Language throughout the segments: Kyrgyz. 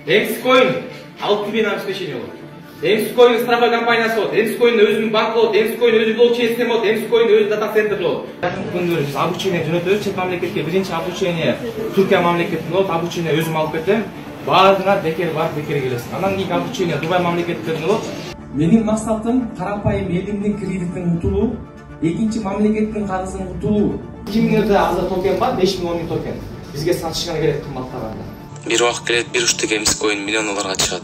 Эмскоин 6000 обеспечение болот. Эмскоин страховой компаниясы болот. Эмскоин өзүнүн банкы болот. Эмскоин өзү блокчейн система болот. Эмскоин өзү дата центр болот. Күндөрү обучение жөнөтөбүз. Чет мамлекетке биринчи обучение Түркия мамлекетинде болот. Обучение өзүм алып кетем. Баардыгына бекер барып бекер келесиң. Андан кийинки обучение Дубай мамлекеттеринде болот. Менин максатым карапайым элимдин кредитин утулуу, экинчи мамлекеттин карызын утулуу. 2000 азыр токен бар, 5000 токен. Бизге сатышканы керек кымбаттаганда. Bir vaqt kelет, bir uçtuk Emskoin milyon dolarga çıkат.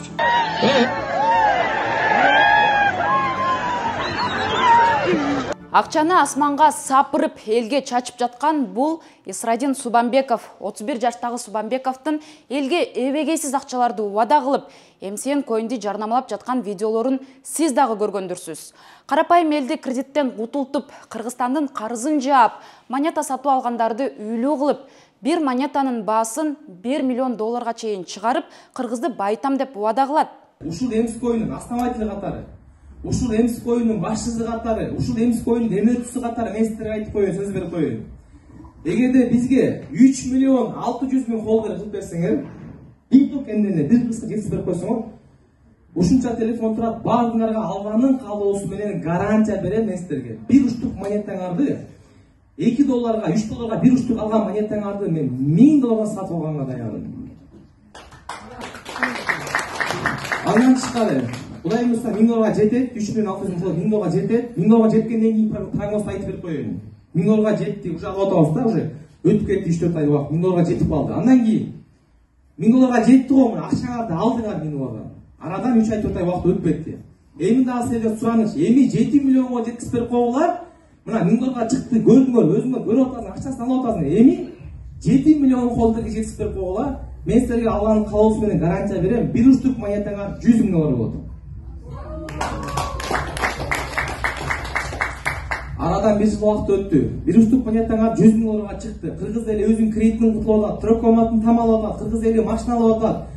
Акчаны асманга сапырып элге чачып жаткан бул Исрадин Субанбеков. 31 жаштагы Субанбековдун элге эбегейсиз акчаларды убада кылып, MCN Coin'ди жарнамалап жаткан видеолорун сиз дагы көргөндүрсүз. Карапайым элди кредиттен утултуп, Кыргызстандын карызын жаап, монета сатып алгандарды үйлүү кылып, bir монетанын баасын 1 миллион долларга чейин чыгарып, кыргызды байтам деп убада кылат. Ушул Эмскоиндин основатели катары, ушул Эмскоиндин башчысы катары, ушул Эмскоиндин эмнетүүсү катары мен силерге айтып коеюн, сөз берип коеюн. Эгерде бизге 3 миллион 600 миң холдер кылып берсеңер, бир токенден бир кыска жетип берип койсоңор, ушунча телефон турат, баардыгыңарга алганын каалоосу менен гарантия берем мен силерге. Бир уштук монетаңарды $2, $3 bir uçtuk algan monetаңарды мен $1000 сатып алганга даярмын. Андан тышкары, Кудай буюрса $1000 жетет, 3600 $1000 жетет. $1000 жеткенден кийин прогноз айтып берип коеюн. $1000 жетти, уже алып атабыз да, уже өтүп кетти 3-4 ай убакыт, $1000 жетип калды. Андан кийин $1000 жетти го, мына акчаңарды алдыңар $1000. Арадан 3 ай 4 ай убакыт өтүп кетти. Эми дагы силерден сураныч, эми 7 миллионго жеткизип берип койгула. Мына $1000 чыкты, көрдүңөр, өзүңөр көрүп атасың, акчасын алып атасың. Эми 7 миллион холдерге жеткизип берип койгула. Мен силерге алганын каалоосу менен гарантия берем. Bir uçtuk монетаңар $100,000 болот. Арадан 1 жыл убакыт өттү. Bir uçtuk монетаңар $100,000 чыкты. Кыргыз эли өзүнүн кредитин кутулуп атат, трөкөматын тамалап атат, кыргыз эли машина алып атат.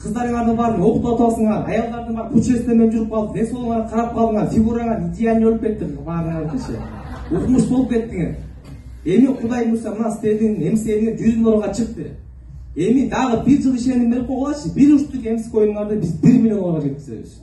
Кыздарыңардын баарын окутуп атасыңар, аялдардын баары путешествиемен жүрүп калды, ден соолугуңар карап калдыңар, фигураңар идеально өлүп кетти баарыңардычы. Укмуш болуп кеттиңер. Эми Кудай буюрса мына силердин MCN $100,000 чыкты. Эми дагы 1 жыл ишеним берип койгулачы, bir uçtuk Emskoin'арды биз $1 миллионго жеткизебиз.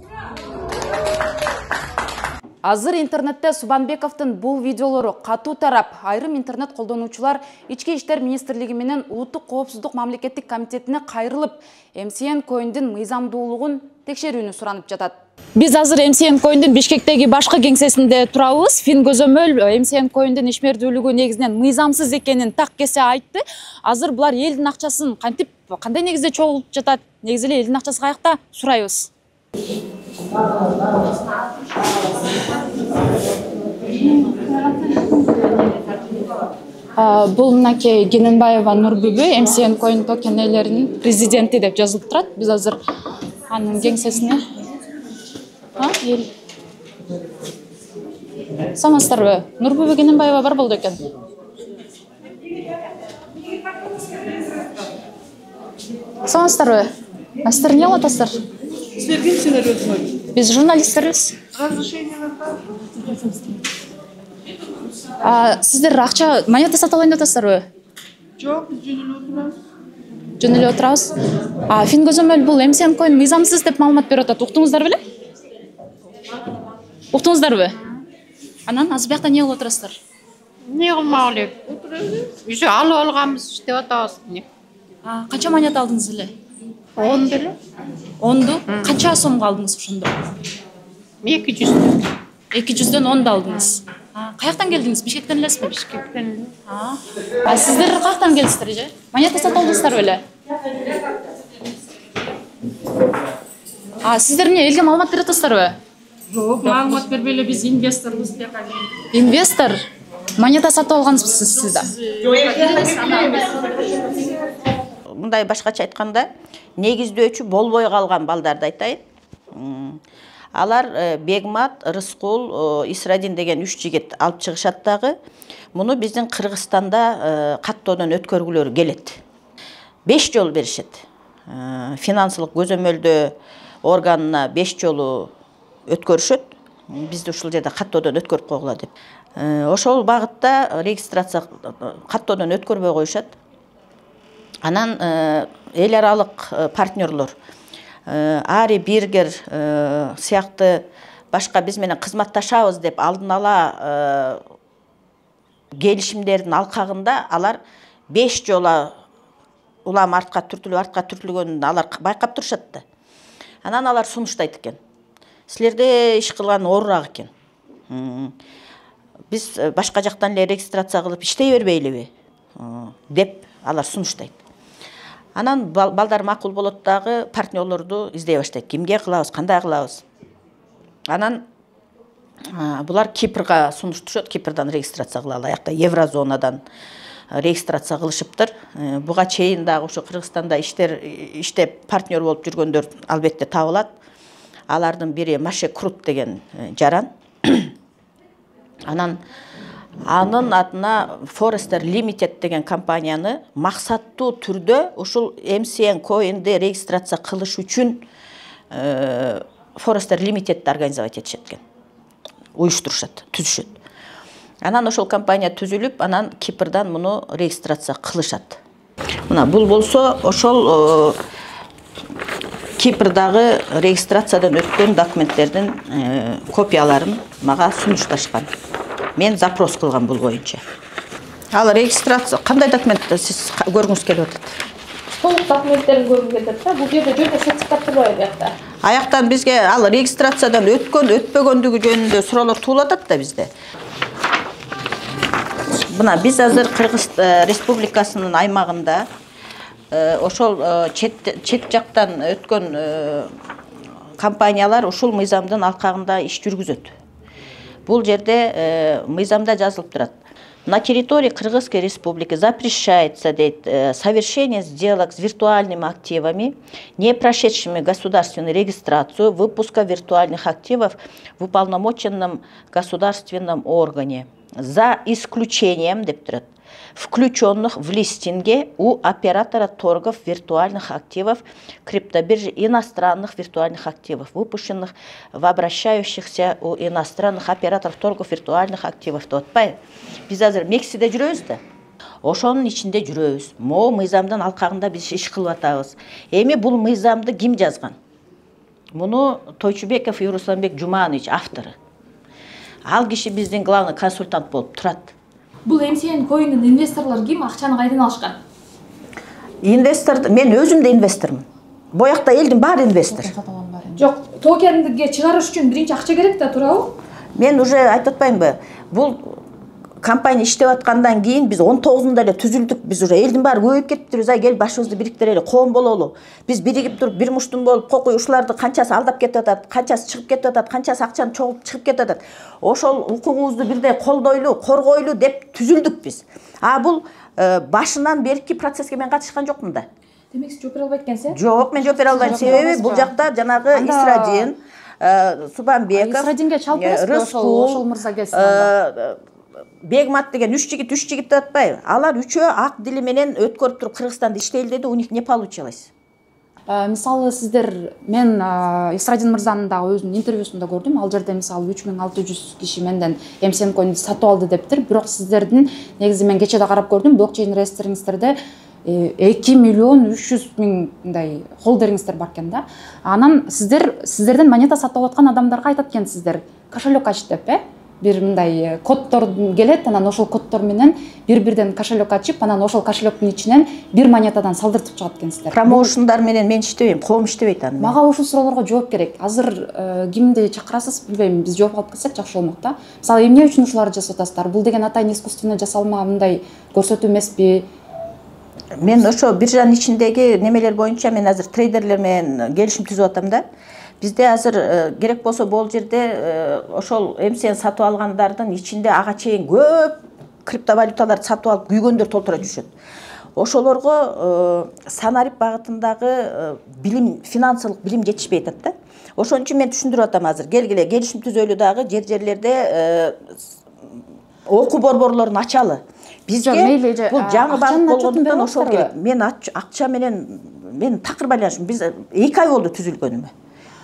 Азыр интернетте Субанбековдун бул видеолору катуу тарап, айрым интернет колдонуучулар Ички иштер министрлиги менен Улуттук коопсуздук мамлекеттик комитетине кайрылып, MCN Coin'дин мыйзамдуулугун текшерүүнү суранып жатат. Биз азыр MCN Coin'дин Бишкектеги башкы кеңсесинде турабыз. Фин Көзөмөл MCN Coin'дин ишмердүүлүгү негизинен мыйзамсыз экенин так кесе айтты. Азыр булар элдин акчасын кантип, кандай негизде чогулуп жатат? Негизи эле элдин акчасы каякта? Сурайбыз. Бул мынакей Гененбаева Нурбүбү MCN Coin токенелеринин президенти деп жазылып турат. Биз азыр анын кеңсесине Самастарбы? Нурбүбү Гененбаева бар болду экен. Самастарбы? Сиздер эмне кылып атасыздар? Сиздер кимсиңер өзүңөр? Биз журналисттербиз. Разрешение бар? Сиздер акча монета сатып алайын деп атасыздарбы? Жок, биз жөн эле отурабыз. Жөн эле отурабыз. Фин Көзөмөл бул MCN Coin мыйзамсыз деп маалымат берип атат. Уктуңуздар беле? Уктуңуздарбы? Анан азыр биякта эмне кылып отурасыздар? Эмне кылмак элек? Отурабыз. Уже алып алганбыз, иштеп атабыз. Канча монета алдыңыз эле? 10 беле. 10ду? Канча сомго алдыңыз ошондо? 200. 200дөн 10 алдыңыз. Каяктан келдиңиз? Бишкектен элесизби? Бишкектен эле. Сиздер каяктан келдиңиздер же? Монета сатып алдыңыздар беле? Сиздер эмне элге маалымат берип атасыздарбы? Жок, маалымат бербей эле биз инвесторбуз деп калган. Инвестор? Монета сатып алгансызбы сиз да? Мындай башкача айтканда, негиздөөчү болбой калган балдарды айтайын. Алар Бегмат, Рыскул, Исрадин деген 3 жигит алып чыгышат дагы. Муну биздин Кыргызстанда каттоодон өткөргүлөрү келет. 5 жол беришет. Финансылык көзөмөлдөө органына 5 жолу өткөрүшөт. Бизди ушул жерде каттоодон өткөрүп койгула деп. Ошол багытта регистрация каттоодон өткөрбөй коюшат. Анан эл аралык партнерлор Ари Биргер сыяктуу башка биз менен кызматташабыз деп алдын ала келишимдердин алкагында алар 5 жолу улам артка түртүлгөнүн алар байкап турушат да. Анан алар сунуштайт экен. Силерде иш кылган оорураак экен. Биз башка жактан эле регистрация кылып иштей бербейлиби деп алар сунуштайт. Анан балдар макул болот дагы партнерлорду издей баштайт. Кимге кылабыз, кандай кылабыз. Анан булар Кипрга сунушташат, Кипрдан регистрация кыла алаякта, Еврозонадан регистрация кылышыптыр. Буга чейин дагы ошо Кыргызстанда иштеп партнер болуп жүргөндөр албетте табылат. Алардын бири Маше Крут деген жаран. Анын атына Forester Limited деген компанияны максаттуу түрдө ушул MCN Coin'де регистрация кылыш үчүн Forester Limited'ди организовать этишет экен. Уюштурушат, түзүшөт. Анан ошол компания түзүлүп, анан Кипрдан муну регистрация кылышат. Мына бул болсо ошол Кипрдагы регистрациядан өткөн документтердин копияларын мага сунушташкан. Мен запрос кылган бул боюнча. Ал регистрация кандай документти сиз көргүңүз келип атат? Толук документтерин көргүм келет да. Бул жерде жөнөкөй сертификаттар бар буякта. Аяктан бизге ал регистрациядан өтпөгөндүгү жөнүндө суроолор туулуп атат да бизде. Мына биз азыр Кыргыз Республикасынын аймагында ошол чет жактан өткөн компаниялар ушул мыйзамдын алкагында иш жүргүзөт. Бул жерде мыйзамда жазылып турат. На территории Кыргызской Республики запрещается совершение сделок с виртуальными активами, не прошедшими государственную регистрацию, выпуска виртуальных активов в уполномоченном государственном органе, за исключением включенных в листинге у оператора торгов виртуальных активов, криптобиржи иностранных виртуальных активов, выпущенных в обращающихся у иностранных операторов торгов виртуальных активов. Biz азыр Мексикада жүрөбүз да. Ошонун ичинде жүрөбүз. Могу мыйзамдын алкагында биз иш кылып атабыз. Эми бул мыйзамды ким жазган? Муну Тойчубеков Русланбек Жуманович автору. Ал киши биздин главный консультант болуп турат. Бул MCN Coin'дин инвесторлору ким? Акчаны кайдан алышкан? Инвестор, мен өзүм да инвестормун. Боякта элдин баары инвестор. Жок, токенге чыгарыш үчүн биринчи акча керек да, туурабы? Мен уже айтып атпаймынбы? Бул компания иштеп аткандан кийин биз 19-нда эле түзүлдүк. Биз уже элдин баары көбөйүп кетиптир. Кел башыбызды бириктирели, коом бололу. Биз биригип туруп бир муштун болуп, кокуй ушуларды канчасы алдап кетип атат, канчасы чыгып кетип атат, канчасы акчаны чогултуп чыгып кетип атат. Ошол укугубузду бирдей колдойлу, коргойлу деп түзүлдүк биз. Бул башынан берки процесске мен катышкан жокмун да. Демек сиз жооп бере албайт экенсиз? Жок, мен жооп бере албайм. Себеби бул жакта жанагы Исрадин, Субанбеков, Исрадинге чалып бересизби ошол мырза келсин? Бегмат деген үч жигит атпайбы? Алар үчөө ак дили менен өткөрүп туруп Кыргызстанда иштейли деди, у них не получилось. Мисалы сиздер, мен Исрадин мырзанын дагы өзүнүн интервьюсунда көрдүм. Ал жерде мисалы 3600 киши менден MCN Coin'ди сатып алды дептир. Бирок сиздердин негизи мен кече да карап көрдүм, блокчейн реестриңиздерде 2.300.000 холдериңиздер бар экен да. Анан сиздерден монета сатып аткан адамдарга айтат экенсиздер, кошелек ач деп, бир мындай коддор келет, анан ошол коддор менен бир-бирден кошелек ачып, анан ошол кошелектин ичинен бир монетадан салдыртып чыгат экенсиздер. Промоушндар менен мен иштебейм, коом иштебейт аны. Мага ушул суроолорго жооп керек. Азыр кимди чакырасыз билбейм, биз жооп алып кетсек жакшы болмок да. Мисалы, эмне үчүн ушуларды жасап атасыздар? Бул деген атайын искусственно жасалма мындай көрсөтүү эмеспи? Мен ошо биржанын ичиндеги немелер боюнча мен азыр трейдерлер менен келишим түзүп атам да. Бизде азыр керек болсо бул жерде ошол MCN сатып алгандардын ичинде ага чейин көп криптовалюталарды сатып алып күйгөндөр толтура жүрүшөт. Ошолорго санарип багытындагы билим, финансылык билим жетишпей атат да. Ошон үчүн мен түшүндүрүп атам азыр. Келгиле келишим түзөлү дагы жерлерде окуу борборлорун ачалы. Бизге бул жаңы багыт болгондуктан ошол керек. Мен акча менен мен такыр байланышым. Биз 2 ай болду түзүлгөнүмө.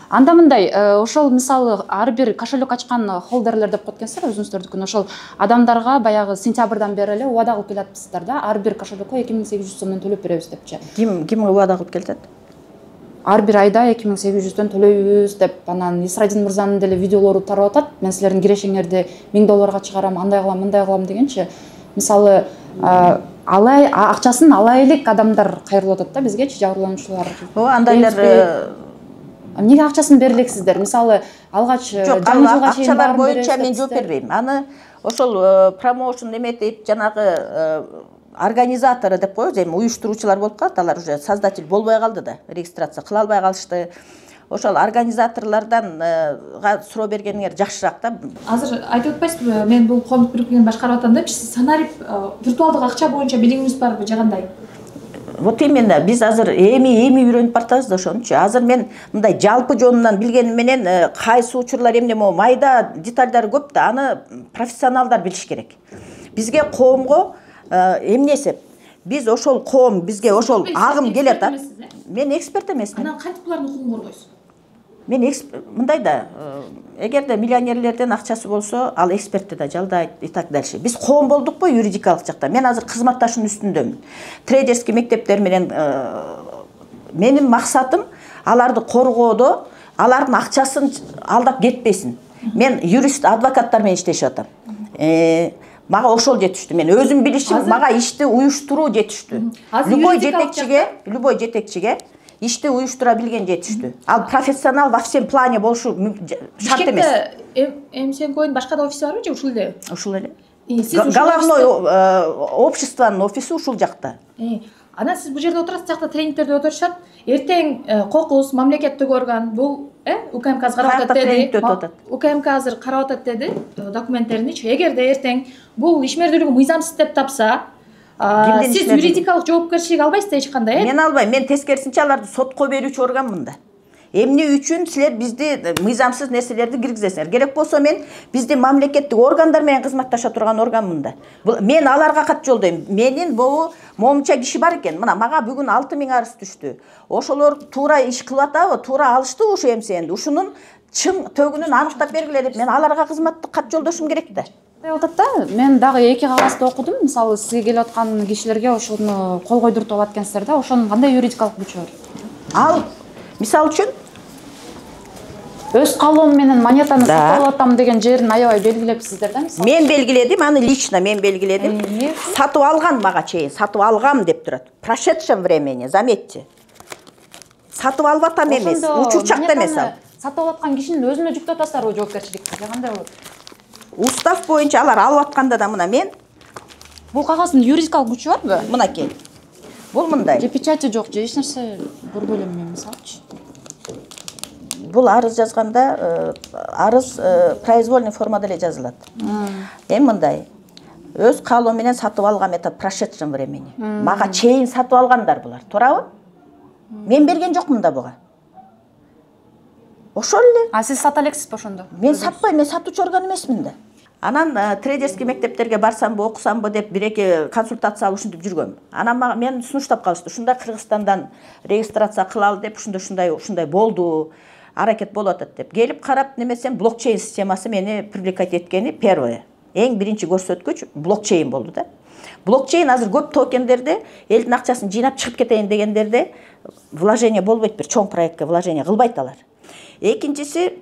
Анда мындай, ошол мисалы ар бир кошелек ачкан холдерлер деп коет экенсиздер, өзүңүздөрдүкүн ошол адамдарга баягы сентябрдан бери эле убада кылып келатпыздар да, ар бир кошелекке 2800 сомдон төлөп беребиз депчи. Ким убада кылып келатат? ар бир айда 2800 төлөйбүз деп анан Исрадин мырзанын деле видеолору тарап атат. Мен силердин кирешеңерди $1000 чыгарам, андай кылам, мындай кылам дегенчи. Мисалы, акчасын ала элек адамдар кайрылып атат да бизгечи, жабырлануучулар. Андайлар эмнеге акчасын бере элексиздер? Мисалы, алгач жаңы жылга чейин акчалар боюнча мен жооп бербейм. Аны ошол промоушн эметип, жанагы организаторы деп коебуз, эми уюштуруучулар болуп калат, алар уже создатель болбой калды да, регистрация кыла албай калышты. Ошол организаторлордон суроо бергениңер жакшыраак да. Азыр айтып атпайсызбы, мен бул коомдук бирикмени башкарып атам деп, сиз санарип виртуалдык акча боюнча билигиңиз барбы же кандай? Вот именно биз азыр эми үйрөнүп бартабыз да ошончу. Азыр мен мындай жалпы жонунан билгеним менен кайсы учурлар эмне майда детальдары көп да, аны профессионалдар билиш керек. Бизге коомго эмне эсеп? Биз ошол коом, бизге ошол агым келет. Мен эксперт эмесмин. Анан кантип булардын укугун коргойсуз? Мен мындай да, эгерде миллионерлерден акчасы болсо, ал экспертти да жалдайт и так дальше. Биз коом болдукпу юридикалык жакта. Мен азыр кызматташуунун үстүндөмүн. Трейдерский мектептер менен менин максатым аларды коргоодо, алардын акчасын алдап кетпесин. Мен юрист, адвокаттар менен иштешип атам. Мага ошол жетиштүү. Мен өзүм билишим, мага ишти уюштуруу жетиштүү. Любой жетекчиге ишти уюштура билген жетиштүү. Ал профессионал во всем плане болушу шарт эмес. МСН Coin башка да офиси барбы же ушул эле? Ушул эле. Головной обществонун офиси ушул жакта. Анан сиз бул жерде отурасыз, жакта тренингтерде отурушат. Эртең кокус мамлекеттик орган бул УКМК азыр карап атат деди. УКМК азыр карап атат деди документтериничи. Эгерде эртең бул ишмердүүлүгү мыйзамсыз деп тапса, сиз юридикалык жоопкерчилик албайсыз да эч кандай, Мен албайм. Мен тескерисинче аларды сотко берүүчү органмын да. Эмне үчүн силер бизди мыйзамсыз нерселерди киргизесиңер? Керек болсо мен бизди мамлекеттик органдар менен кызматташа турган органмын да. Мен аларга кат жолдойм. Менин бул момунча киши бар экен. Мына мага бүгүн 6000 арыз түштү. Ошолор туура иш кылып атабы? Туура алышты ушу МСНди. Ушунун чын төгүнүн аныктап бергиле деп мен аларга кызматтык кат жолдошум керек да. Атат да, мен дагы 2 кагазды окудум. Мисалы, сизге келип аткан кишилерге ошону кол койдуртуп алып аткансыздар да, ошонун кандай юридикалык күчү бар? Ал мисалы үчүн өз калоом менен монетаны сатып алып атам деген жерин аябай белгилепсиздер да, мисалы. Мен белгиледим, аны лично мен белгиледим. Сатып алган мага чейин, сатып алгам деп турат. В прошедшем времени, заметьте. Сатып алып атам эмес, учурчакта эмес ал. Сатып алып аткан кишинин өзүнө жүктөп атасыздарбы жоопкерчиликти? Кандай болот? Устав боюнча алар алып атканда да мына мен Бул кагаздын юридикалык күчү барбы? Мынакей. Бул мындай. Же печати жок, же эч нерсе көрбөй элем мен, мисалычы. Бул арыз жазганда арыз произвольный формада эле жазылат. Эми мындай. Өз каалоо менен сатып алгам это в прошедшем времени. Мага чейин сатып алгандар булар, туурабы? Мен берген жокмун да буга. Ошол эле. Сиз сата элексизби ошондо? Мен сатпайм, мен сатуучу орган эмесмин да. Анан трейдерский мектептерге барсамбы, окусамбы деп бир-эки консультация алып ушинтип жүргөм. Анан мен сунуштап калышты. Ушундай Кыргызстандан регистрация кылалы деп, ушундай болду. Аракет болуп атат деп. Келип карап немесем, блокчейн системасы мени привлекать эткени первое. Эң биринчи көрсөткүч блокчейн болду да. Блокчейн азыр көп токендерде элдин акчасын жыйнап чыгып кетейин дегендерде вложение болбойт, бир чоң проектке вложение кылбайт алар. Экинчиси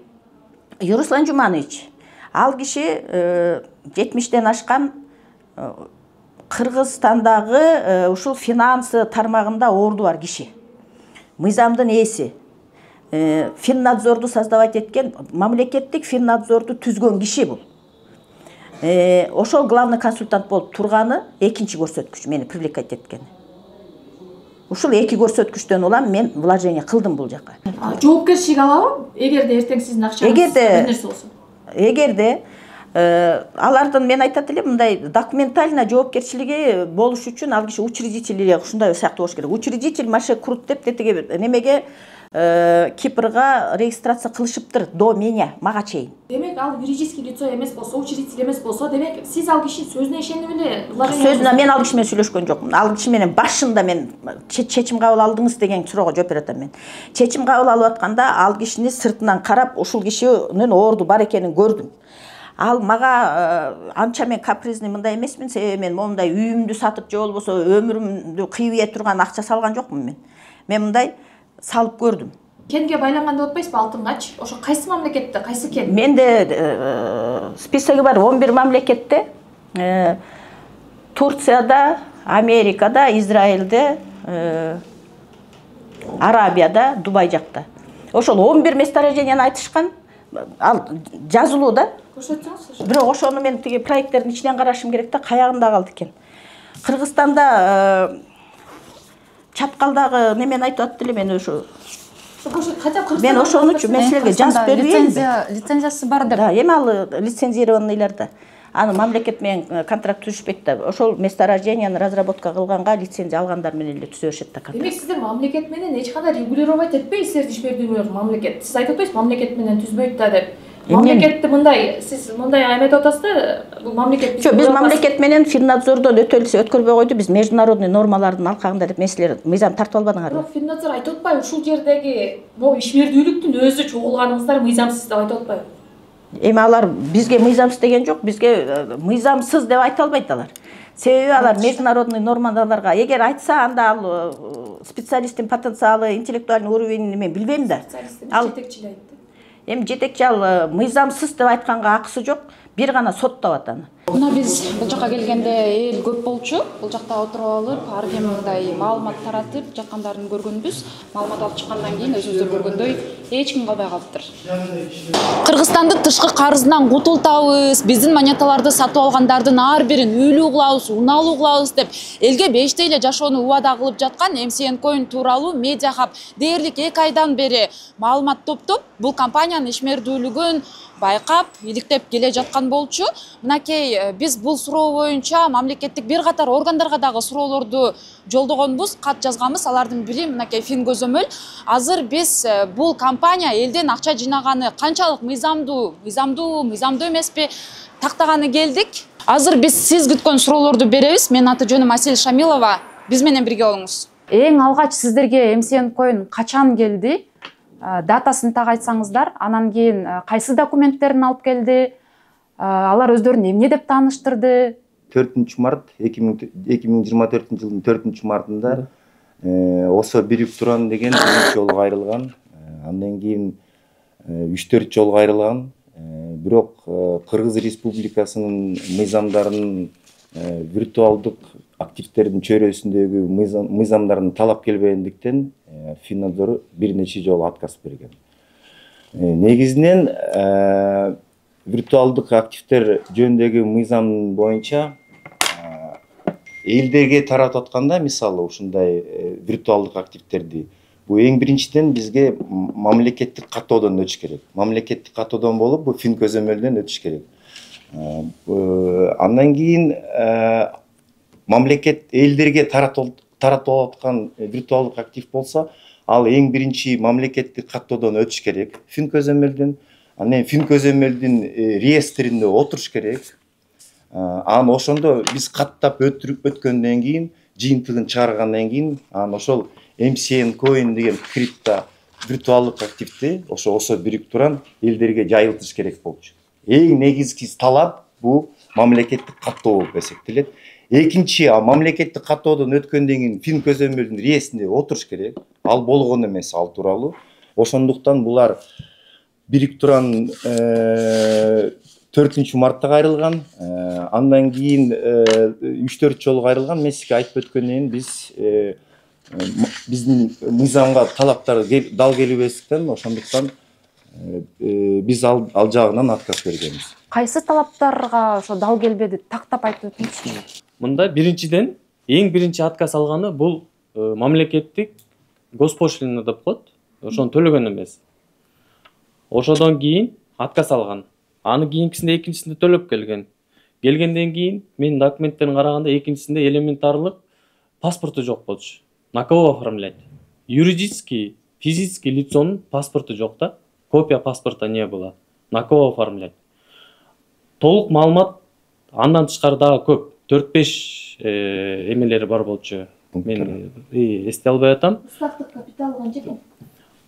Юруслан Жуманович. Ал киши 70-тен ашкан Кыргызстандагы ушул финансы тармагында орду бар киши. Мыйзамдын ээси. Финнадзорду создавать эткен, мамлекеттик финнадзорду түзгөн киши бул. Ошол главный консультант болуп турганы экинчи көрсөткүч мени привлекать эткени. Ушул эки көрсөткүчтөн улам мен вложение кылдым бул жака. Жоопкерчилик алабы? Эгерде эртең сиздин акчаңыз бир нерсе болсо. Эгерде алардын мен айтат элем, мындай документально жоопкерчилиги болуш үчүн ал киши учредитель эле ушундай сыяктуу болуш керек. Учредитель Маше Крут деп тетиге немеге Кипрга регистрация кылышыптыр до меня, мага чейин. Демек ал юридический лицо эмес болсо, учредитель эмес болсо, демек сиз ал кишинин сөзүнө ишенип эле вложение. Сөзүнө мен ал киши менен сүйлөшкөн жокмун. Ал киши менен башында мен чечим кабыл алдыңыз деген суроого жооп берип атам мен. Чечим кабыл алып атканда ал кишини сыртынан карап, ушул кишинин орду бар экенин көрдүм. Ал мага анча мен капризный мындай эмесмин, себеби мен момундай үйүмдү сатып же болбосо өмүрүмдү кыйып ийе турган акча салган жокмун мен. Мен мындай салып көрдүм. Кенге байланган деп атпайсызбы алтынгач? Ошо кайсы мамлекетте, кайсы кен? Менде списоги бар 11 мамлекетте. Турцияда, Америкада, Израилде, Арабияда, Дубай жакта. Ошол 11 месторожденияны айтышкан. Ал жазылуу да. Көрсөтсөңүз. Бирок ошону мен тиги проекттердин ичинен карашым керек да, каягында калды экен. Кыргызстанда чаткалдагы немени айтып атты эле мен ошо. Мен ошону мен силерге жазып бербейм. Лицензиясы бар деп. Да, эми ал лицензированныйлар да. Аны мамлекет менен контракт түзүшпөйт да. Ошол месторожденияны разработка кылганга лицензия алгандар менен эле түзө беришет да контракт. Демек сиздер мамлекет менен эч кандай регулировать этпейсиздер ишмердүүлөрдү мамлекет. Сиз айтып атпайсызбы мамлекет менен түзбөйт да деп. Мамлекетти мындай, сиз мындай айметип атасыз да, бул мамлекет биз мамлекет менен Финнадзордон өтөлбөй койду, биз международный нормалардын алкагында деп меселер мыйзам тартып албадыңарбы? Бирок Финнадзор айтып атпайбы, ушул жердеги могу ишмердүүлүктүн өзү чогулганыңыздар мыйзамсыз деп айтып атпайбы? Эми алар бизге мыйзамсыз деген жок, бизге мыйзамсыз деп айта албайт алар. Себеби алар международный нормаларга эгер айтса, анда ал специалисттин потенциалы, интеллектуальный уровени мен билбейм да. Ал жетекчи айтты. Эми жетекчи ал мыйзамсыз деп айтканга акысы жок, бир гана соттоп атат. Мына биз бул жака келгенде эл көп болчу. Бул жакта отуруп алып, ар ким мындай маалымат таратып жаткандарын көргөнбүз. Маалымат алып чыккандан кийин өзүңүздөр көргөндөй эч ким калбай калыптыр. Кыргызстанды тышкы карызынан кутултабыз, биздин монеталарды сатып алгандардын ар бирин үйлүү кылабыз, унаалуу кылабыз деп элге бештей эле жашоону убада кылып жаткан MCN Coin тууралуу Media Hub дээрлик 2 айдан бери маалымат топтоп, бул компаниянын ишмердүүлүгүн байкап, иликтеп келе жаткан болчу. Мынакей биз бул суроо боюнча мамлекеттик бир катар органдарга дагы суроолорду жолдогонбуз, кат жазганбыз. Алардын бири мынакей Финкөзөмөл. Азыр биз бул компания элден акча жыйнаганы канчалык мыйзамдуу эмеспи тактаганы келдик. Азыр биз сиз күткөн суроолорду беребиз. Менин аты жөнүм Асель Шамилова. Биз менен бирге болуңуз. Эң алгач сиздерге MCN Coin качан келди? Датасын так айтсаңыздар, анан кийин кайсы документтерин алып келди? Алар өздөрүн эмне деп тааныштырды? 4-март 2024 жылдын 4-мартында Осо Бирик Туран деген биринчи жолу кайрылган. Андан кийин 3-4 жолу кайрылган. Бирок Кыргыз Республикасынын мыйзамдарынын виртуалдык активтердин чөйрөсүндөгү мыйзамдарын талап келбегендиктен Финнадзор бир нече жолу отказ берген. Негизинен виртуалдык активтер жөнүндөгү мыйзам боюнча элдерге таратып атканда, мисалы ушундай виртуалдык активтерди, бул эң биринчиден бизге мамлекеттик каттоодон өтүш керек. Мамлекеттик каттоодон болуп, бул Финкөзөмөлдөн өтүш керек. Андан кийин мамлекет элдерге таратып аткан виртуалдык актив болсо, ал эң биринчи мамлекеттик каттоодон өтүш керек. Финкөзөмөлдөн, анан Финкөзөмөлдүн реестринде отуруш керек. Анан ошондо биз каттап өткөндөн кийин, жыйынтыгын чыгаргандан кийин, анан ошол MCN Coin деген крипто виртуалдык активди Осо Бирик Туран элдерге жайылтыш керек болчу. Эң негизги талап бул мамлекеттик каттоо болуп эсептелет. Экинчи, мамлекеттик каттоодон өткөндөн кийин Финкөзөмөлдүн реестринде отуруш керек. Ал болгон эмес ал тууралуу. Ошондуктан булар Бирик Туран 4-мартта кайрылган. Андан кийин 3-4 жолу кайрылган. Мен сизге айтып өткөндөн кийин биздин мыйзамга талаптар дал келбестиктен, ошондуктан биз ал жагынан отказ бергенбиз. Кайсы талаптарга ошо дал келбеди? Тактап айтып өтүңүзчү. Мында биринчиден эң биринчи отказ алганы бул мамлекеттик госпошлина деп коет. Ошону төлөгөн эмес. Ошодон кийин отказ алган. Аны кийинкисинде экинчисинде төлөп келген. Келгенден кийин мен документтерин караганда экинчисинде элементарлык паспорту жок болчу. На кого оформлять? Юридический, физический лицонун паспорту жок да. Копия паспорта не было. На кого оформлять? Толук маалымат андан тышкары дагы көп. 4-5 эмелери бар болчу. Мен эстей албай атам. Уставдык капиталы канча экен?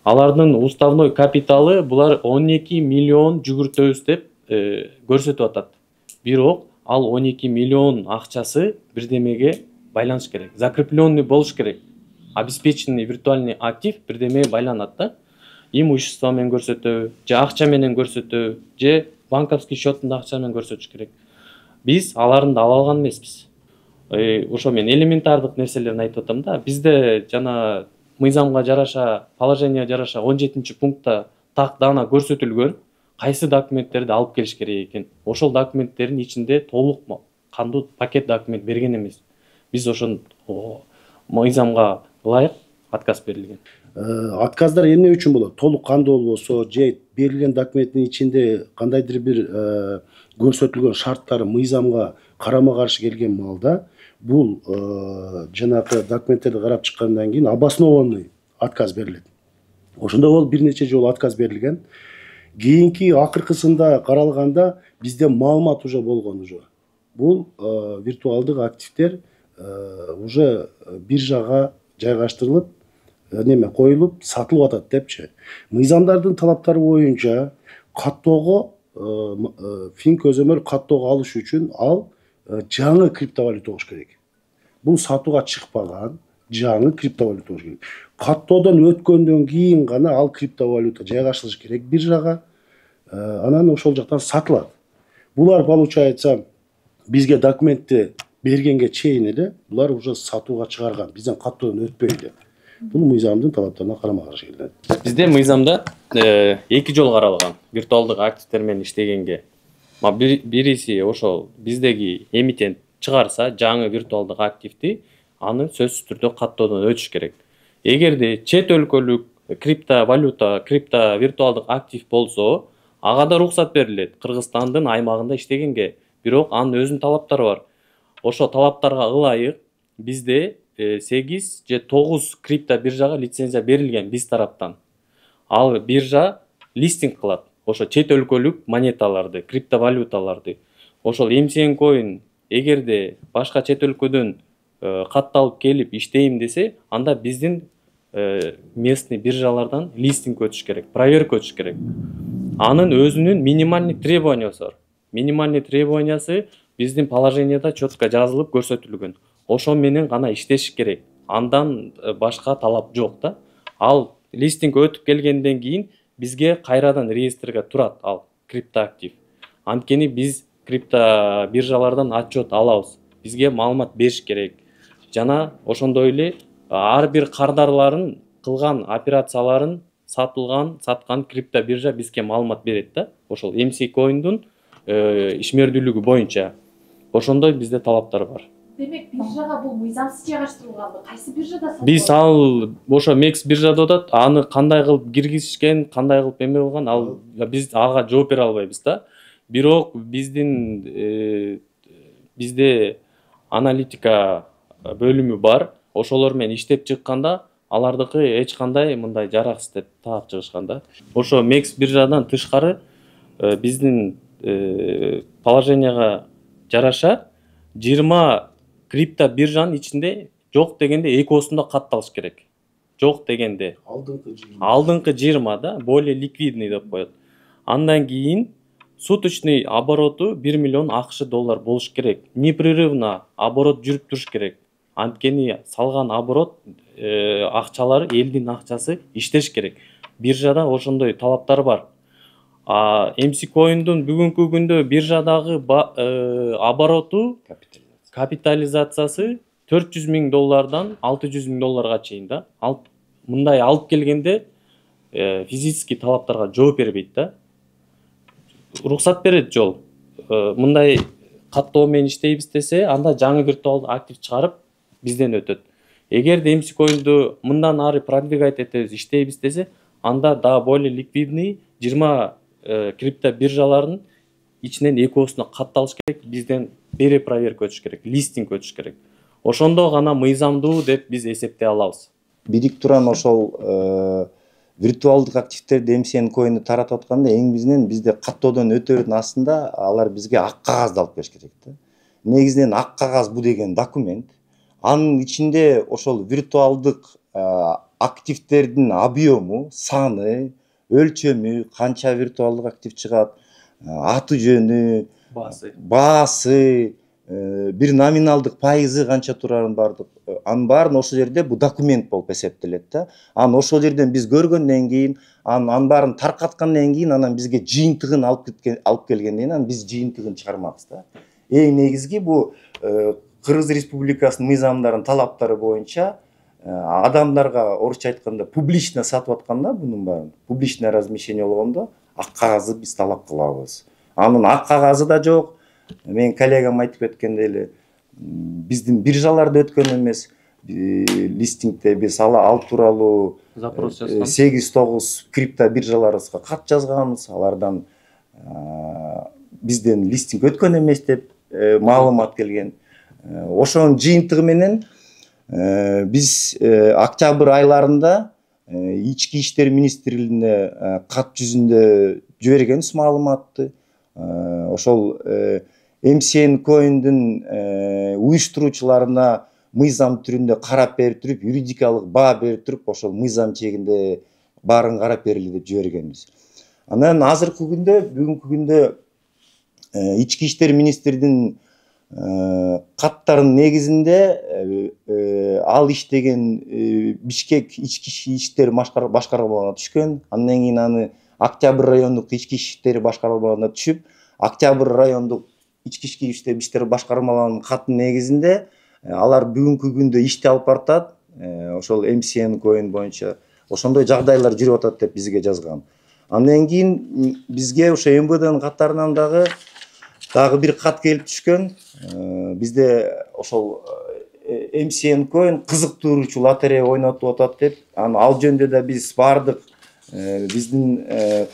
Алардын уставной капиталы булар 12 миллион жүгүртөбүз деп көрсөтүп атат. Бирок ал 12 миллион акчасы бирдемеге байланыш керек. Закрепленный болуш керек. обеспеченный виртуальный актив бирдемеге байланат да. Имущество менен көрсөтөбү, же акча менен көрсөтөбү, же банковский счетунда акча менен көрсөтүш керек. Биз аларын да ала алган эмеспиз. Ошо мен элементардык нерселерин айтып атам да. Бизде жана мыйзамга жараша, положенияга жараша 17-пунктта так дана көрсөтүлгөн кайсы документтерди алып келиш керек экен. Ошол документтердин ичинде толук кандуу пакет документ берген эмес. Биз ошон мыйзамга ылайык отказ берилген. Отказдар эмне үчүн болот? Толук кандуу болбосо, же берилген документтин ичинде кандайдыр бир көрсөтүлгөн шарттары мыйзамга карама каршы келген маалда, бул жанагы документтерди карап чыккандан кийин обоснованный отказ берилет. Ошондо бол бир нече жолу отказ берилген. Кийинки акыркысында каралганда бизде маалымат уже болгон уже. Бул виртуалдык активдер уже биржага жайгаштырылып, неме коюлуп, сатылып атат депчи. Мыйзамдардын талаптары боюнча каттоого фин көзөмөл каттоого алыш үчүн ал жаңы криптовалюта болуш керек. Бул сатууга чыкпаган жаңы криптовалюта болуш керек. Каттоодон өткөндөн кийин гана ал криптовалюта жайгаштырылыш керек биржага. Анан ошол жактан сатылат. Булар получается бизге документти бергенге чейин эле булар уже сатууга чыгарган, бизден каттоодон өтпөй эле. Бул мыйзамдын талаптарына карама каршы келет. Бизде мыйзамда эки жол каралган виртуалдык активдер менен иштегенге. Бириси ошол биздеги эмитент чыгарса жаңы виртуалдык активди, аны сөзсүз түрдө каттоодон өтүш керек. Эгерде чет өлкөлүк криптовалюта, виртуалдык актив болсо, ага да уруксат берилет Кыргызстандын аймагында иштегенге. Бирок анын өзүнүн талаптары бар. Ошо талаптарга ылайык бизде 8 же 9 крипто биржага лицензия берилген биз тараптан. Ал биржа листинг кылат ошо чет өлкөлүк монеталарды, криптовалюталарды. Ошол MCN Coin эгерде башка чет өлкөдөн катталып келип иштейм десе, анда биздин местный биржалардан листинг өтүш керек, проверка өтүш керек. Анын өзүнүн минимальный требованиясы бар. Минимальный требованиясы биздин положенияда четко жазылып көрсөтүлгөн. Ошо менен гана иштеш керек. Андан башка талап жок да. Ал листинг өтүп келгенден кийин бизге кайрадан реестрге турат ал криптоактив. Анткени биз крипто биржалардан отчет алабыз. Бизге маалымат бериш керек. Жана ошондой эле ар бир кардарларын кылган операцияларын саткан крипто биржа бизге маалымат берет да. Ошол MC Coin'дун ишмердүүлүгү боюнча. Ошондой бизде талаптар бар. Демек биржага бул мыйзамсыз жайгаштырылганбы? Кайсы биржада сатып? Биз ал ошо Mex биржада атат, аны кандай кылып киргизишкен, кандай кылып эме кылган, ал биз ага жооп бере албайбыз да. Бирок бизде аналитика бөлүмү бар. Ошолор менен иштеп чыкканда алардыкы эч кандай мындай жараксыз деп таап чыгышкан да. Ошо Mex биржадан тышкары биздин положенияга жараша 20 крипто биржанын ичинде жок дегенде экоосунда катталыш керек. Жок дегенде алдыңкы 20 да более ликвидный деп коет. Андан кийин суточный обороту 1 миллион АКШ доллар болуш керек. Непрерывно оборот жүрүп туруш керек. Анткени салган оборот акчалар элдин акчасы иштеш керек. Биржада ошондой талаптар бар. MC Coin'дун бүгүнкү күндө биржадагы обороту капитализациясы 400 000 доллардан 600 000 долларга чейин да. Мындай алып келгенде физический талаптарга жооп бербейт да. Уруксат берет жол. Мындай каттоо менен иштейбиз десе, анда жаңы виртуалдык актив чыгарып бизден өтөт. Эгерде MC Coin'ду мындан ары продвигать этебиз, иштейбиз десе, анда да более ликвидный 20 крипто биржаларын ичинен экоосуна катталыш керек, бизден перепроверка өтүш керек, листинг өтүш керек. Ошондо гана мыйзамдуу деп биз эсептей алабыз. Бирик туран ошол виртуалдык активтерди MCN Coin'ди таратып атканда эң бизинен бизде каттоодон өтөөрдүн астында алар бизге ак кагазды алып келиш керек да. Негизинен ак кагаз бу деген документ. Анын ичинде ошол виртуалдык активтердин объему, саны, өлчөмү, канча виртуалдык актив чыгат, аты жөнү, баасы, бир номиналдык пайызы канча турарын бардык, анын баарын ошол жерде бул документ болуп эсептелет да. Анан ошол жерден биз көргөндөн кийин, анын баарын таркаткандан кийин, анан бизге жыйынтыгын алып келгенден кийин, анан биз жыйынтыгын чыгармакпыз да. Эң негизги бул Кыргыз Республикасынын мыйзамдарынын талаптары боюнча адамдарга орусча айтканда публично сатып атканда, бунун баарын публичное размещение болгондо ак кагазды биз талап кылабыз. Анын ак кагазы да жок. Мен коллегам айтып кеткендей эле, биздин биржаларда өткөн эмес, листингде биз ал тууралуу запрос жазган 8-9 крипто биржаларыбызга кат жазганбыз, алардан бизден листинг өткөн эмес деп маалымат келген. Ошонун жыйынтыгы менен биз октябрь айларында Ички иштер министрлигине кат жүзүндө жибергенбиз маалыматты. Ошол MCN Coin'дин уюштуруучуларына мыйзам түрүндө карап берип туруп, юридикалык баа берип туруп, ошол мыйзам чегинде баарын карап берили деп жибергенбиз. Анан азыркы күндө, бүгүнкү күндө Ички иштер министрдин каттарынын негизинде ал иштеген Бишкек ички иштер башкармалыгына түшкөн. Андан кийин аны Октябрь райондук ички иштер башкармалыгына түшүп, Октябрь райондук ички иштер башкармалыгынын каттын негизинде алар бүгүнкү күндө ишти алып баратат. Ошол MCN Coin боюнча ошондой жагдайлар жүрүп атат деп бизге жазган. Андан кийин бизге ошо МВДнын каттарынан дагы бир кат келип түшкөн. Бизде ошол MCN Coin кызыктыруучу лотерея ойнотуп атат деп, ал жөнүндө да биз бардык биздин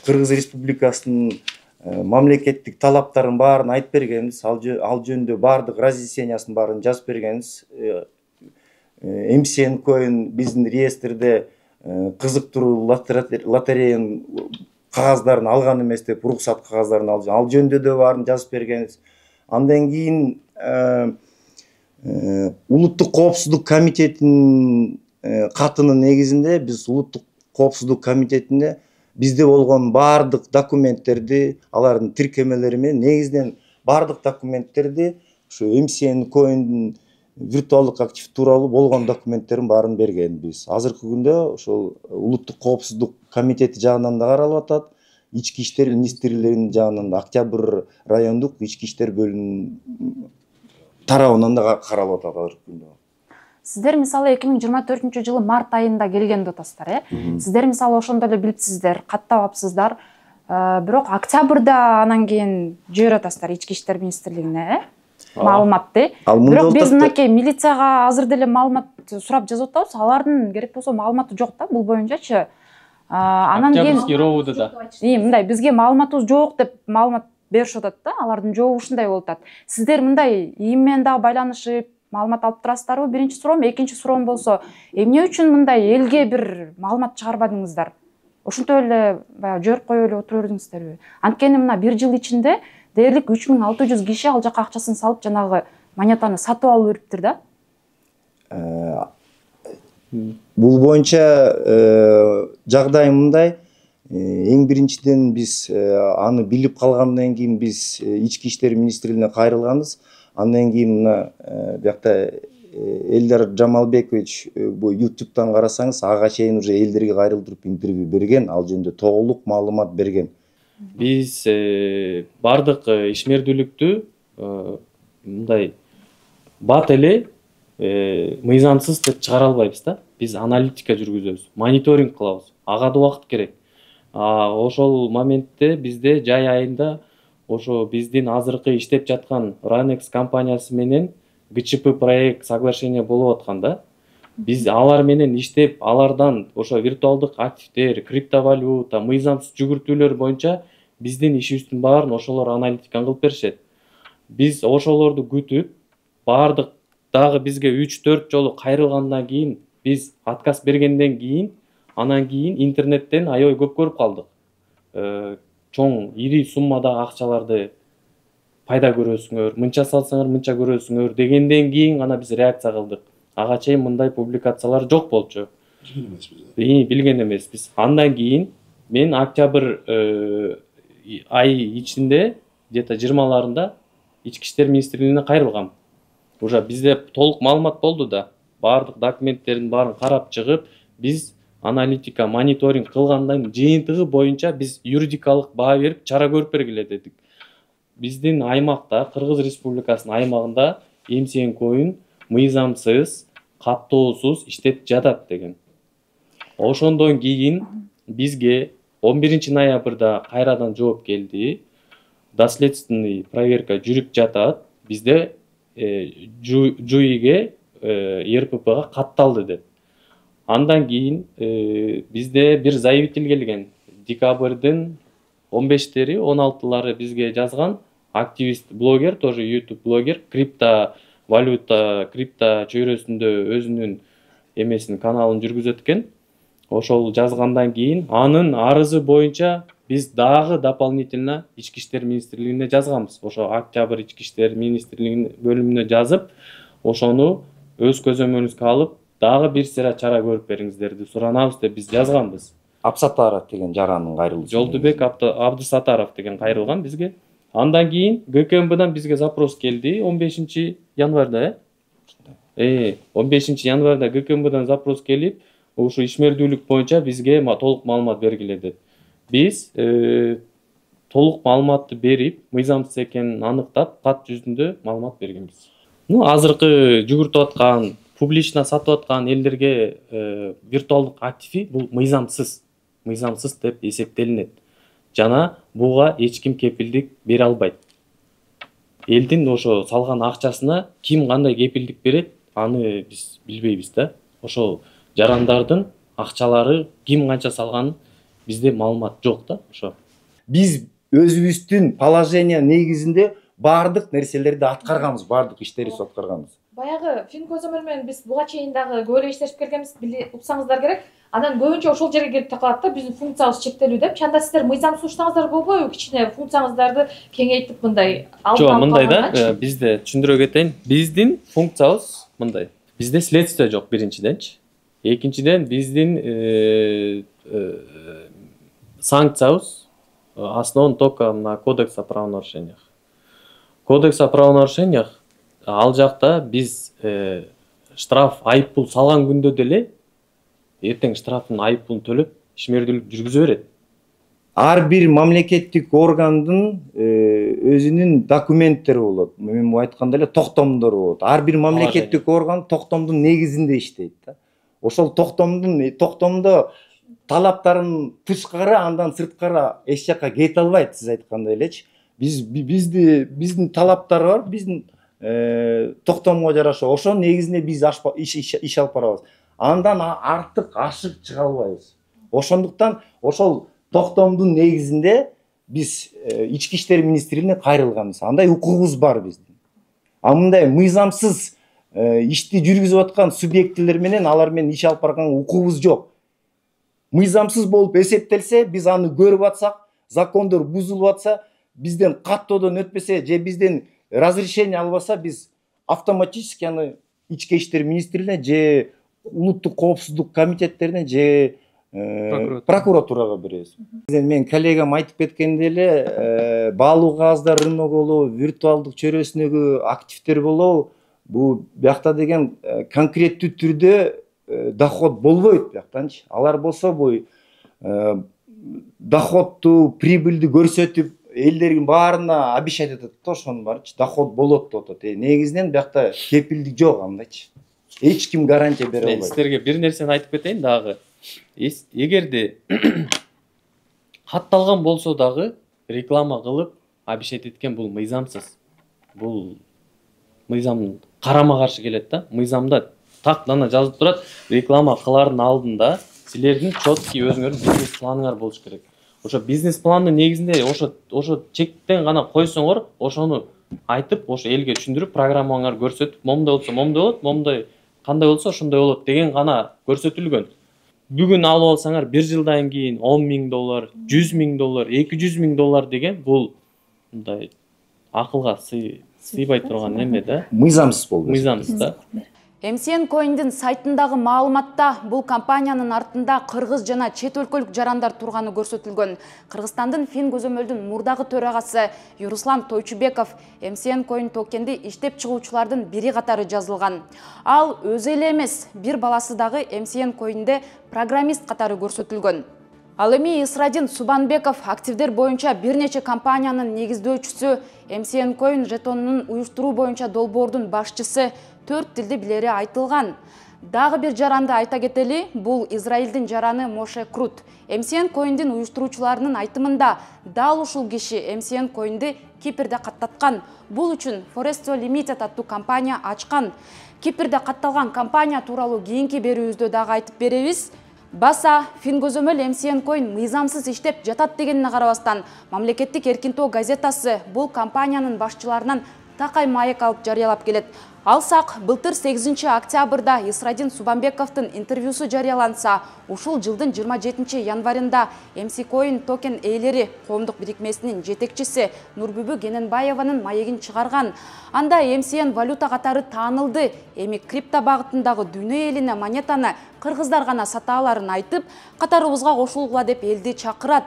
Кыргыз Республикасынын мамлекеттик талаптарын баарын айтып бергенбиз. Ал жөнүндө бардык разъяснениясын баарын жазып бергенбиз. MCN Coin биздин реестрде кызыктыруу лотереянын кагаздарын алган эмес деп, уруксат кагаздарын ал жөнүндө да баарын жазып бергенбиз. Андан кийин Улуттук коопсуздук комитетинин катынын негизинде биз Улуттук коопсуздук комитетинде бизде болгон бардык документтерди, алардын тиркемелери менен негизинен бардык документтерди ушу MCN Coin'дин виртуалдык актив тууралуу болгон документтерин баарын бергенбиз. Азыркы күндө ошол Улуттук коопсуздук комитети жагынан да каралып атат. Ички иштер министрлигинин жагынан да Октябрь райондук ички иштер бөлүмүнүн тарабынан да каралып атат азыркы күндө. Сиздер мисалы 2024 жылы март айында келген деп атасыздар, Сиздер мисалы ошондо эле билипсиздер, каттабапсыздар. Бирок октябрда анан кийин жиберип атасыздар ички иштер министрлигине, маалыматты. Бирок биз мынакей милицияга азыр деле маалымат сурап жазып атабыз. Алардын керек болсо маалыматы жок да бул боюнчачы. Анан кийин Октябрьский ровуда да. Мындай бизге маалыматыбыз жок деп маалымат беришип атат да, алардын жообу ушундай болуп атат. Сиздер мындай им менен дагы байланышып маалымат алып турасыздарбы? Биринчи суроом, экинчи суроом болсо, эмне үчүн мындай элге бир маалымат чыгарбадыңыздар? Ошентип эле баягы жиберип коюп эле отура бердиңиздерби? Анткени мына 1 жыл ичинде дээрлик 3600 киши ал жака акчасын салып жанагы монетаны сатып алып бериптир да. Бул боюнча жагдай мындай. Эң биринчиден биз аны билип калгандан кийин биз ички иштер министрлигине кайрылганбыз. Андан кийин мына биякта Элдар Жамалбекович бу YouTube'дан карасаңыз, ага чейин уже элдерге кайрылып туруп интервью берген, ал жөнүндө толук маалымат берген. Биз бардык ишмердүүлүктү мындай бат эле мыйзамсыз деп чыгара албайбыз да. Биз аналитика жүргүзөбүз, мониторинг кылабыз. Ага да убакыт керек. Ошол моментте бизде жай айында ошо биздин азыркы иштеп жаткан Ranex компаниясы менен ГЧП проект соглашение болуп аткан да. Биз алар менен иштеп, алардан ошо виртуалдык активдер, криптовалюта, мыйзамсыз жүгүртүүлөр боюнча биздин ишибиздин баарын ошолор аналитиканы кылып беришет. Биз ошолорду күтүп, бардык дагы бизге 3-4 жолу кайрылгандан кийин, биз отказ бергенден кийин, анан кийин интернеттен аябай көп көрүп калдык. Чоң, ири суммадагы акчаларды пайда көрөсүңөр, мынча салсаңар мынча көрөсүңөр дегенден кийин гана биз реакция кылдык. Ага чейин мындай публикациялар жок болчу. Билген эмеспиз. Андан кийин мен октябрь ай ичинде, где-то 20-ларында ички иштер министрлигине кайрылгам. Уже бизде толук маалымат болду да, баардык документтердин баарын карап чыгып, биз аналитика, мониторинг кылгандан жыйынтыгы боюнча биз юридикалык баа берип, чара көрүп бергиле дедик. Биздин аймакта, Кыргыз Республикасынын аймагында МСН коин мыйзамсыз, каттоосуз иштеп жатат деген. Ошондон кийин бизге 11 ноябрда кайрадан жооп келди. Доследственный проверка жүрүп жатат. Бизде ЖУИге, РППга катталды деп. Андан кийин бизде бир заявитель келген. Декабрдын 15-тери, 16-лары бизге жазган активист блогер, тоже YouTube блогер, криптовалюта, крипто чөйрөсүндө өзүнүн эмесин каналын жүргүзөт экен. Ошол жазгандан кийин анын арызы боюнча биз дагы дополнительно ички иштер министрлигине жазганбыз. Ошо октябрь ички иштер министрлигинин бөлүмүнө жазып, ошону өз көзөмөлүңүзгө алып, дагы бир сыйра чара көрүп бериңиздер деп суранабыз деп биз жазганбыз. Абсатаров деген жаранын кайрылуусу. Жолдубек Абдысатаров деген кайрылган бизге. Андан кийин ГКМБдан бизге запрос келди 15 январда. 15 январда ГКМБдан запрос келип, ушу ишмердүүлүк боюнча бизге толук маалымат бергиле деп. Биз толук маалыматты берип, мыйзамсыз экенин аныктап, кат жүзүндө маалымат бергенбиз. Азыркы жүгүртүп аткан, публично сатып аткан элдерге виртуалдык активи бул мыйзамсыз деп эсептелинет. Жана буга эч ким кепилдик бере албайт. Элдин ошо салган акчасына ким кандай кепилдик берет, аны биз билбейбиз да. Ошол жарандардын акчалары ким канча салганын бизде маалымат жок да. Ошо биз өзүбүздүн положение негизинде баардык нерселерди аткарганбыз, баардык иштерибизди аткарганбыз. Баягы фин көзөмөл менен биз буга чейин дагы көп эле иштешип келгенбиз, уксаңыздар керек. Анан көбүнчө ошол жерге келип такалат да, биздин функциябыз чектелүү деп. Чанда сиздер мыйзамсыз уштаңыздар болбойбу? Кичине функцияңыздарды кеңейтип мындай алып Жок, мындай да, бизде түшүндүрө кетейин. Биздин функциябыз мындай. Бизде следствие жок биринчиденчи. Экинчиден биздин санкциябыз основан только на кодекс о правонарушениях. Кодекс о правонарушениях ал жакта биз штраф, айыппул салган күндө деле эртең штрафын, айыппулун төлөп ишмердүүлүк жүргүзө берет. Ар бир мамлекеттик органдын өзүнүн документтери болот. Мен айтканда эле токтомдору болот. Ар бир мамлекеттик орган токтомдун негизинде иштейт да. Ошол токтомдо талаптарын тышкары, андан сырткары эч жакка кете албайт, сиз айткандай элечи. Биздин талаптар бар, биздин токтомго жараша. Ошонун негизинде биз иш алып барабыз. Андан артык ашык чыга албайбыз. Ошондуктан ошол токтомдун негизинде биз ички иштер министрлигине кайрылганбыз. Андай укугубуз бар биздин. А мындай мыйзамсыз ишти жүргүзүп аткан субъектилер менен алар менен иш алып барган укугубуз жок. Мыйзамсыз болуп эсептелсе, биз аны көрүп атсак, закондор бузулуп атса, бизден каттоодон өтпөсө же бизден разрешение албаса, биз автоматически аны ички иштер министрлигине же улуттук коопсуздук комитеттерине же прокуратурага беребиз. Мен коллегам айтып кеткендей эле, баалуу кагаздар рынок болобу, виртуалдык чөйрөсүндөгү активдер болобу, бул биякта деген конкреттүү түрдө доход болбойт бияктанчы. Алар болсо бул доходду, прибыльди көрсөтүп, элдердин баарына обещать этет да, ошонун барычы доход болот деп атат. Негизинен биякта кепилдик жок андайчы. Эч ким гарантия бере албайт. Мен сиздерге бир нерсени айтып кетейин дагы. Эгерде катталган болсо дагы реклама кылып обещать эткен бул мыйзамсыз. Бул мыйзамдын карама каршы келет да. Мыйзамда так дана жазылып турат, реклама кылардын алдында силердин четкий өзүңөрдүн бизнес планыңар болуш керек. Ошо бизнес пландын негизинде ошо чектен гана койсоңор, ошону айтып, ошо элге түшүндүрүп, программаңар көрсөтүп, момундай болсо момундай болот, момундай кандай болсо ошондой болот деген гана көрсөтүлгөн. Бүгүн алып алсаңар 1 жылдан кийин $10,000, $100,000, $200,000 деген бул мындай акылга сыйбай турган неме да. Мыйзамсыз болду. Мыйзамсыз да. MCN Coin'дин сайтындагы маалыматта бул компаниянын артында кыргыз жана чет өлкөлүк жарандар турганы көрсөтүлгөн. Кыргызстандын Фин көзөмөлдүн мурдагы төрагасы Юруслан Тойчубеков MCN Coin токенди иштеп чыгуучулардын бири катары жазылган. Ал өзү эле эмес, бир баласы дагы MCN Coin'де программист катары көрсөтүлгөн. Ал эми Исрадин Субанбеков активдер боюнча бир нече компаниянын негиздөөчүсү, MCN Coin жетонунун уюштуруу боюнча долбоордун башчысы, 4 тилди билери айтылган. Дагы бир жаранды айта кетели, бул Израилдин жараны Моше Крут. MCN Coin'дин уюштуруучуларынын айтымында дал ушул киши MCN Coin'ди Кипрде каттаткан. Бул үчүн Foresto Limited аттуу компания ачкан. Кипрде катталган компания тууралуу кийинки берүүбүздө дагы айтып беребиз. Баса, Фин көзөмөл MCN Coin мыйзамсыз иштеп жатат дегенине карабастан, Мамлекеттик Эркинтоо газетасы бул компаниянын башчыларынан такай маек алып жарыялап келет. Алсак, былтыр 8 октябрда Исрадин Субанбековдун интервьюсу жарыяланса, ушул жылдын 27 январында MC Coin токен ээлери коомдук бирикмесинин жетекчиси Нурбүбү Кененбаеванын маегин чыгарган. Анда MCN валюта катары таанылды. Эми крипто багытындагы дүйнө элине монетаны кыргыздар гана сата аларын айтып, катарыбызга кошулгула деп элди чакырат.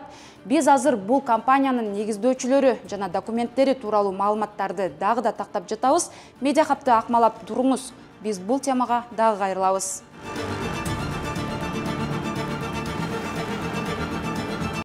Биз азыр бул компаниянын негиздөөчүлөрү жана документтери тууралуу маалыматтарды дагы да тактап жатабыз. Медиахабты акмалап туруңуз. Биз бул темага дагы кайрылабыз.